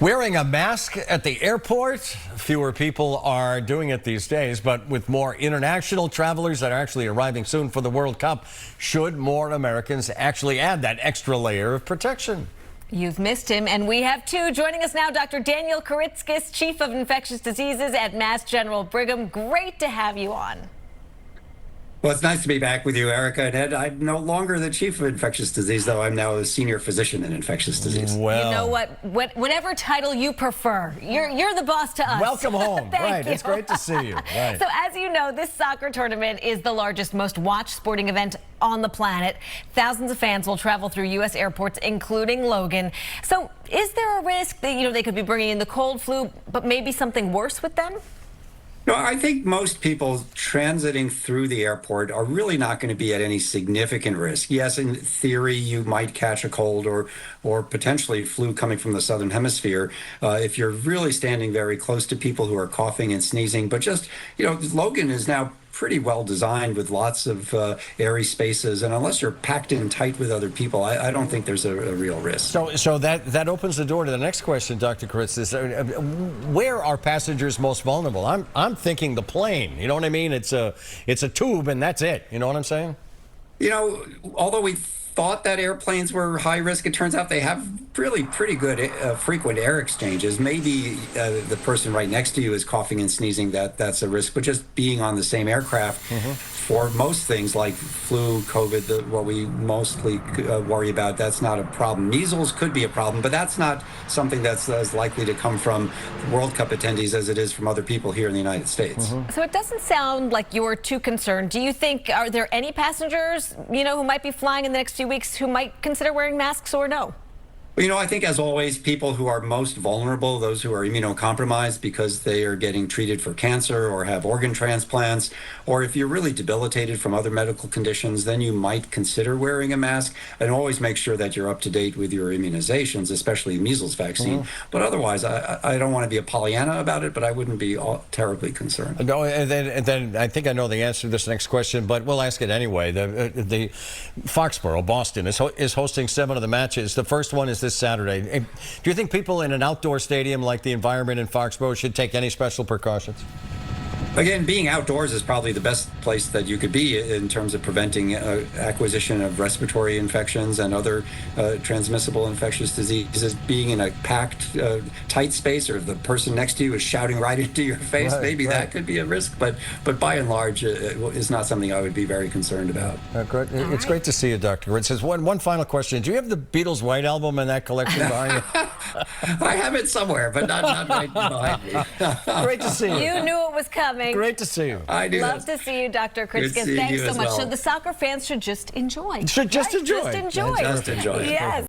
Wearing a mask at the airport, fewer people are doing it these days, but with more international travelers that are actually arriving soon for the World Cup, should more Americans actually add that extra layer of protection? You've missed him, and we have two. Joining us now, Dr. Daniel Kuritzkes, Chief of Infectious Diseases at Mass General Brigham. Great to have you on. Well, it's nice to be back with you, Erica and Ed. I'm no longer the chief of infectious disease, though. I'm now a senior physician in infectious disease. Well, you know what? Whatever title you prefer, you're the boss to us. Welcome home. Right, you. It's great to see you. Right. So as you know, this soccer tournament is the largest, most watched sporting event on the planet. Thousands of fans will travel through U.S. airports, including Logan. So is there a risk that, they could be bringing in the cold flu, but maybe something worse with them? No, I think most people transiting through the airport are really not going to be at any significant risk. Yes, in theory, you might catch a cold or potentially flu coming from the southern hemisphere if you're really standing very close to people who are coughing and sneezing. But just, Logan is now pretty well designed with lots of airy spaces, and unless you're packed in tight with other people, I don't think there's a real risk. So that opens the door to the next question, Dr. Kuritzkes. Where are passengers most vulnerable? I'm thinking the plane. You know what I mean? It's a tube, and that's it. You know what I'm saying? Although we thought that airplanes were high risk, it turns out they have really pretty good frequent air exchanges. Maybe the person right next to you is coughing and sneezing, that's a risk, but just being on the same aircraft for most things like flu, COVID, what we mostly worry about, that's not a problem. Measles could be a problem, but that's not something that's as likely to come from World Cup attendees as it is from other people here in the United States. So it doesn't sound like you're too concerned. Do you think, are there any passengers, who might be flying in the next few weeks who might consider wearing masks or no? Well, I think as always, people who are most vulnerable, those who are immunocompromised because they are getting treated for cancer or have organ transplants, or if you're really debilitated from other medical conditions, then you might consider wearing a mask, and always make sure that you're up to date with your immunizations, especially measles vaccine. But otherwise, I don't want to be a Pollyanna about it, but I wouldn't be terribly concerned. No, and then I think I know the answer to this next question, but we'll ask it anyway. The Foxborough, Boston, is hosting 7 of the matches. The first one is this Saturday. Do you think people in an outdoor stadium like the environment in Foxborough should take any special precautions? Again, being outdoors is probably the best place that you could be in terms of preventing acquisition of respiratory infections and other transmissible infectious diseases. Being in a packed, tight space, or if the person next to you is shouting right into your face, that could be a risk. But by and large, it's not something I would be very concerned about. It's great to see you, Dr. Kuritzkes. One final question. Do you have the Beatles' White Album in that collection behind you? I have it somewhere, but not right behind me. Great to see you. You knew it was coming. Great to see you. I do. Love to see you, Dr. Kuritzkes. Thanks so much. So the soccer fans should just enjoy. Should just enjoy. Just enjoy. Just enjoy. Yes.